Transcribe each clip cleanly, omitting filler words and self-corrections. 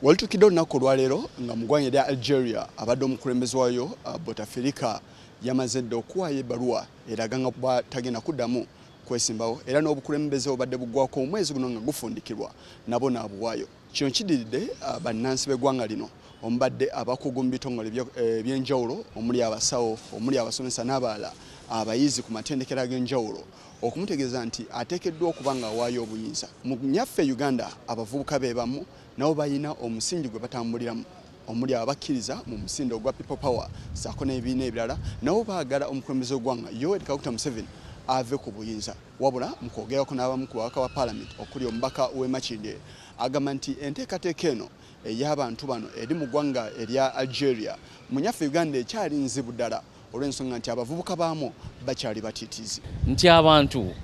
Walitukidde olunaku olwaleero nga mu ggwanga erya Algeria abadde omukulembeze waayo Bouteflika yamaze dda okuwaayo ebbaluwa eraga nga kuba tagenda kuddamu kwesimbawo era n'obukulembeze obadde buggwako omwezi guno nga gufundikirwa nabo naabuwaayo. Kino kidiridde bannansi b'eggwanga lino omubadde abakugu mu bitongole eby'enjawulo omuli abasawo omuli abasomesa n'abalala abayizi ku matendekero ag'enjawulo okumutegeeza nti ateekeddwa okuba nga awaayo obuyinza. Mu nnyaffe Uganda abavubuka be bamu nabo bayina omusingi gwe batambuliramu omuli abakkiriza mu musindo ogwa people power saako n'ebibiina ebirala nabo baagala omukulembeze w'eggwanga Yoweri Kaguta Museveni ave ku buyinza. Wabula mu kwogerako n'abamu ku babaka ba Parliament okuli omubaka w'e Makindye agamba nti enteekateeka eno ey'abantu bano eri mu ggwanga erya Algeria mu nnyaffe Uganda ekyali nzibu ddala olw'ensonga nti abavubuka baamu bakyali batiitiizi. Nti abantu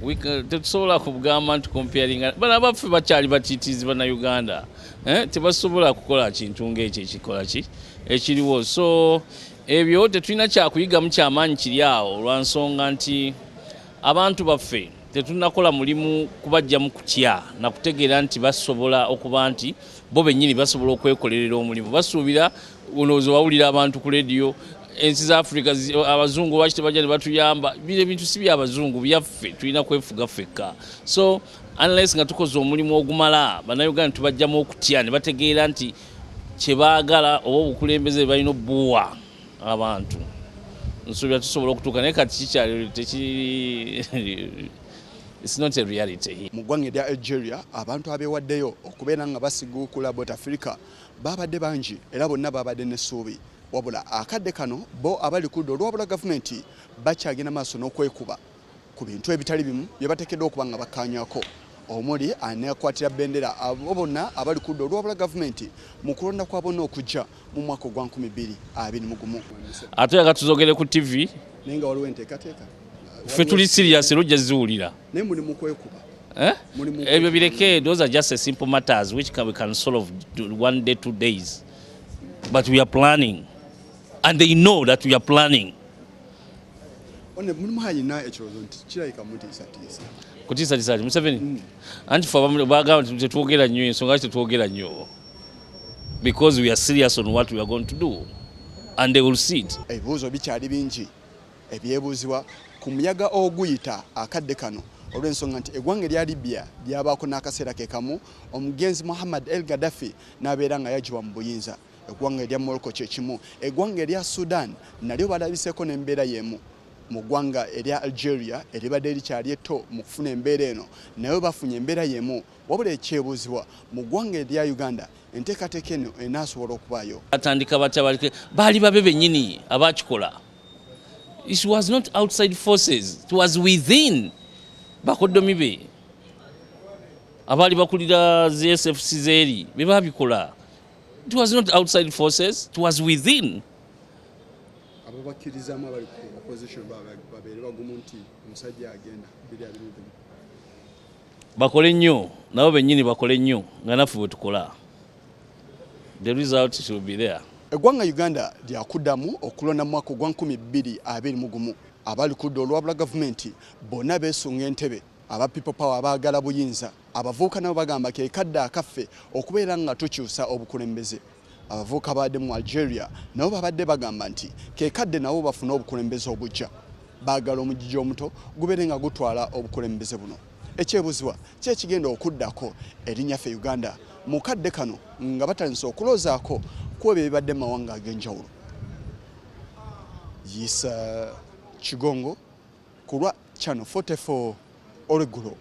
tetusobola kugamba nti comparing bano abaffe bakyali batiitiizi bana Uganda tebasobola kukola kintu ng'ekyo ekiriwo. So ebyo tetulina kyakuyigamu kyamaanyi kiri awo olwansonga nti abantu baffe tetunakola mulimu kubajja mu kutya na kutegeera nti basobola okuba nti bo bennyini basobola okwekolerera omulimu. Basuubira olowooza wawulira abantu ku rediyo ensi za Africa abazungu lwaki tebajja ne batuyamba. Bino ebintu si by'abazungu byaffe tulina kwefuga ffekka. So unless nga tukoze omulimu ogumala bannayuganda tubajjamu okutya ne bategeera nti kye baagala oba obukulembeze balina obbuwa abantu nsuubira tusobola okutuuka naye kati kikyali it's not a reality. Mu ggwanga erya Algeria abantu abeewaddeyo okubeera nga basiguukula Bouteflika babadde bangi era bonna babadde n'essuubi. Wabula akadde kano bo abali ku ddo olwabula gavumenti bakyagenda maaso n'okwekuba ku bintu ebitali bimu bye bateekeddwa okuba nga bakkaanyako omuli aneekwatira bendera abo bonna abali ku ddo olwabula gavumenti mu kulonda kwa bonna okujja mu mwaka ogwa 2021. Ate yaga tuzogere ku TV naye nga waliwo enteekateeka ffe tuli serious lujja ziwulira naye muli mu kwekuba ebyo bireke. Those are just a simple matters which we can solve 1 day 2 days, but we are planning and they know that we are planning. Mulimu hayina ekirowoozo nti kirabika mutiisatiisa kutiisatiisa Museveni anti ffe abamu baagamba nti tetwogera nnyo ensonga lwaki tetwogera nnyo because we are serious on what we are going to do and they will see it. Ebibuuzo bikyali bingi ebyebuuzibwa ku muyaga oguyita akadde kano olw'ensonga nti eggwanga erya Libya lyabaako n'akaseera ke kamu omugenzi Muhammad El Gaddafi n'abeera nga yagiwa mu buyinza. Eggwanga erya Morocco kye kimu. Eggwanga erya Sudan nalyo balabiseeko n'embeera y'emu. Mu ggwanga erya Algeria eribadde likyali etto mu kufuna embeera eno nayo bafunye embeera y'emu. Wabula ekyebuuzibwa mu ggwanga erya Uganda enteekateeka eno enaasobola okubaayo. Batandika batya baali babe bennyini abakikola. It was not outside forces, it was within. Bakoddomi be abaali bakulira ZSFC zeeri be babikola. It was not outside forces, it was within. Ababakkirizamu abali ku opposition babeere bagumu nti omusajja agenda biri abimugumu. Bakole nnyo nabo bennyini bakole nnyo nga naffe bwe tukola. The result will be there. Eggwanga Uganda lyakuddamu okulonda mu mwaka ogwa 2021. Abali ku ddo olwabula gavumenti bonna beesunga entebe aba people power abaagala buyinza abavubuka nabo bagamba ke kadde akaffe okubeera nga tukyusa obukulembeze. Abavubuka baadde mu Algeria nabo babadde bagamba nti ke kadde nabo bafuna obukulembeze obujja baagala omujiji omuto gubeere nga gutwala obukulembeze buno. Ekyebuuzibwa kye kigenda okuddako erinnyaffe Uganda mu kadde kano nga batandise okuloozaako ku ebyo ebibadde mu mawanga ag'enjawulo. Yisa Chigongo kulwa Channel 44 Oregulo.